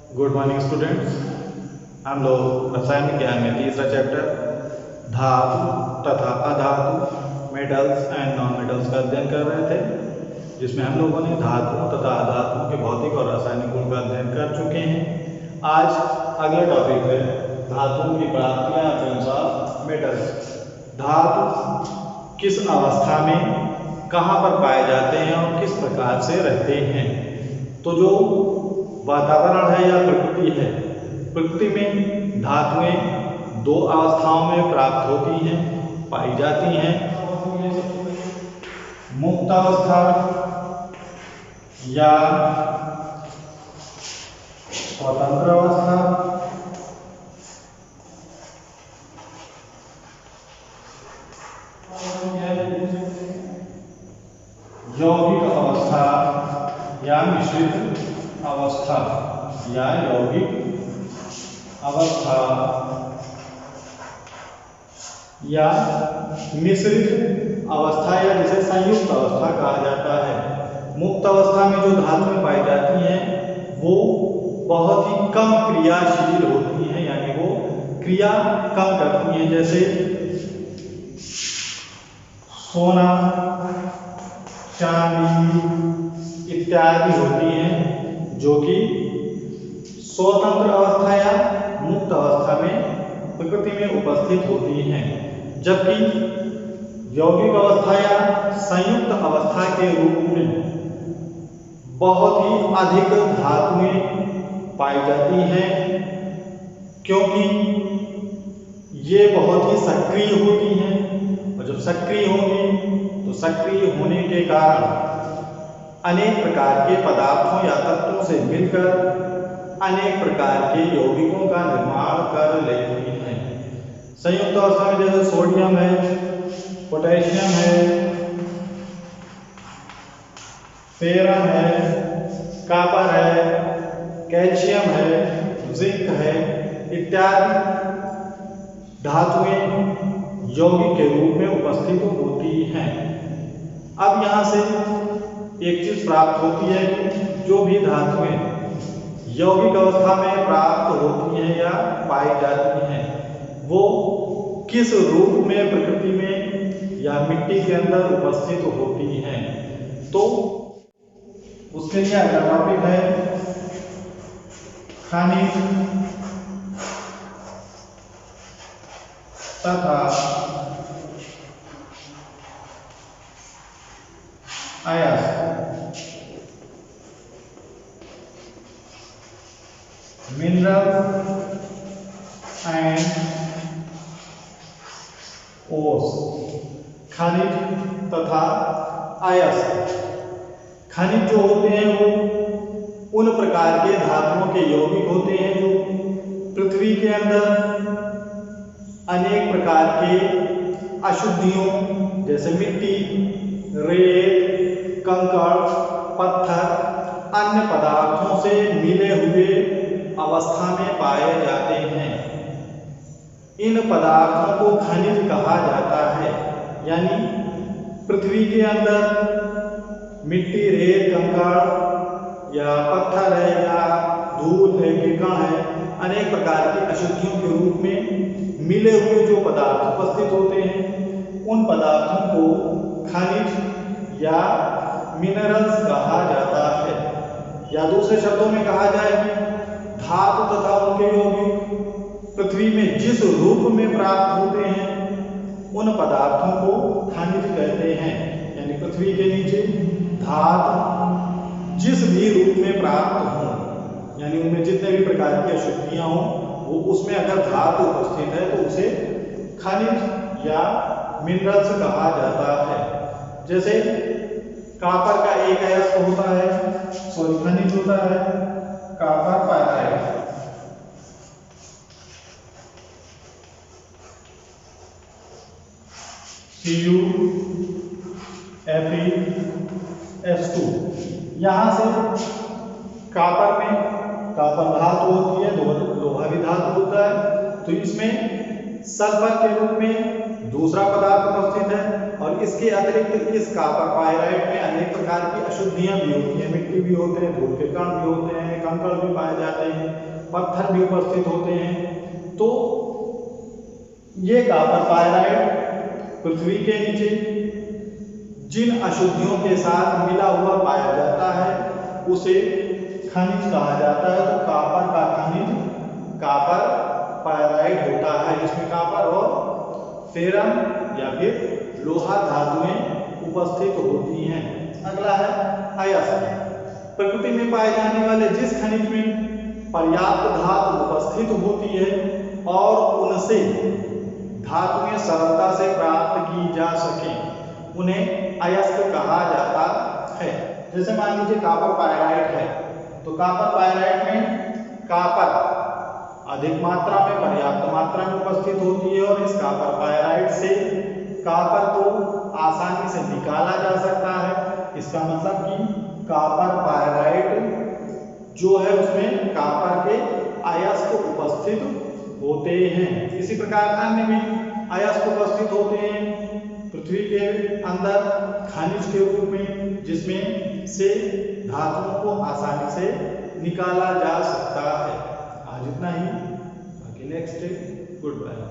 Good morning students. हम लोग रसायन विज्ञान में तीसरा चैप्टर धातु तथा अधातु मेटल्स एंड नॉन मेटल्स का अध्ययन कर रहे थे, जिसमें हम लोगों ने धातुओं तथा अधातुओं के भौतिक और रासायनिक गुण का अध्ययन कर चुके हैं। आज अगला टॉपिक है धातुओं की प्राप्तियां अनुसार मेटल्स। धातु किस अवस्था में कहाँ पर पाए जाते हैं और किस प्रकार से रहते हैं। तो जो वातावरण है या प्रकृति है, प्रकृति में धातुएं दो अवस्थाओं में प्राप्त होती हैं, पाई जाती हैं। मुक्त अवस्था या स्वतंत्र अवस्था। यौगिक अवस्था या मिश्रित अवस्था या यौगिक अवस्था या मिश्रित अवस्था या जिसे संयुक्त अवस्था कहा जाता है। मुक्त अवस्था में जो धातुएं पाई जाती हैं वो बहुत ही कम क्रियाशील होती हैं, यानी वो क्रिया कम करती हैं, जैसे सोना, चांदी इत्यादि होती हैं, जो कि स्वतंत्र अवस्था या मुक्त अवस्था में प्रकृति में उपस्थित होती हैं, जबकि यौगिक अवस्था या संयुक्त अवस्था के रूप में बहुत ही अधिक धातुएं पाई जाती हैं, क्योंकि ये बहुत ही सक्रिय होती हैं। और जब सक्रिय होंगी तो सक्रिय होने के कारण अनेक प्रकार के पदार्थों या तत्वों से मिलकर अनेक प्रकार के यौगिकों का निर्माण कर लेती हैं। संयुक्त अवस्था में जैसे सोडियम है, पोटेशियम है, फेरम है, कॉपर है, कैल्शियम है, जिंक है इत्यादि धातुएं यौगिक के रूप में उपस्थित होती हैं। अब यहाँ से एक चीज प्राप्त होती है कि जो भी धातुएं यौगिक अवस्था में प्राप्त होती हैं या पाई जाती हैं, वो किस रूप में प्रकृति में या मिट्टी के अंदर उपस्थित होती हैं। तो उसके लिए अगला टॉपिक है खनिज तथा अयस्क। Minerals and ores. खनिज तथा अयस्क। खनिज जो होते हैं वो उन प्रकार के धातुओं के यौगिक होते हैं जो पृथ्वी के अंदर अनेक प्रकार के अशुद्धियों जैसे मिट्टी, रेत, कंकड़, पत्थर, अन्य पदार्थों से मिले हुए अवस्था में पाए जाते हैं। इन पदार्थों को खनिज कहा जाता है, यानी पृथ्वी के अंदर मिट्टी, रेत, कंकड़ या पत्थर है या धूल है, कीकण है, अनेक प्रकार की अशुद्धियों के रूप में मिले हुए जो पदार्थ उपस्थित होते हैं, उन पदार्थों को खनिज या मिनरल्स कहा जाता है। या दूसरे शब्दों में कहा जाए कि धातु तथा उनके यौगिक पृथ्वी में जिस रूप में प्राप्त होते हैं उन पदार्थों को खनिज कहते हैं। यानी पृथ्वी के नीचे धातु जिस भी रूप में प्राप्त हो, यानी उनमें जितने भी प्रकार की अशुद्धियां हों, वो उसमें अगर धातु उपस्थित है तो उसे खनिज या मिनरल्स कहा जाता है। जैसे कॉपर का एक अयस्क होता है, खनिज होता है कॉपर पाइराइट। CuFeS2। यहाँ से कॉपर में कॉपर धातु होती है, लोहा भी धातु होता है, तो इसमें सल्फर के रूप में दूसरा पदार्थ उपस्थित है। और इसके अतिरिक्त इस कॉपर पायराइट में अनेक प्रकार की अशुद्धियां भी होती हैं, मिट्टी भी होते हैं, धूल के कण भी होते हैं, कंकड़ भी पाए जाते हैं, पत्थर भी उपस्थित होते हैं। तो ये कॉपर पायराइट पृथ्वी के नीचे जिन अशुद्धियों के साथ मिला हुआ पाया जाता है उसे खनिज कहा जाता है। तो कॉपर का खनिज कॉपर पायराइट होता है, जिसमें कॉपर और फेरम या फिर लोहा धातुएं उपस्थित होती हैं। अगला है अयस्क। प्रकृति में पाए जाने वाले जिस खनिज में पर्याप्त धातु उपस्थित होती है और उनसे धातुएं सरलता से प्राप्त की जा सके उन्हें अयस्क कहा जाता है। जैसे मान लीजिए कॉपर पायराइट है, तो कॉपर पायराइट में कॉपर अधिक मात्रा में, पर्याप्त मात्रा में उपस्थित होती है और इस कॉपर पायराइट से कॉपर को आसानी से निकाला जा सकता है। इसका मतलब कि कॉपर पायराइट जो है उसमें कॉपर के अयस्क उपस्थित होते हैं। इसी प्रकार अन्य भी अयस्क उपस्थित होते हैं पृथ्वी के अंदर खनिज के रूप में, जिसमें से धातुओं को आसानी से निकाला जा सकता है। आज इतना ही, बाकी नेक्स्ट डे। Good bye.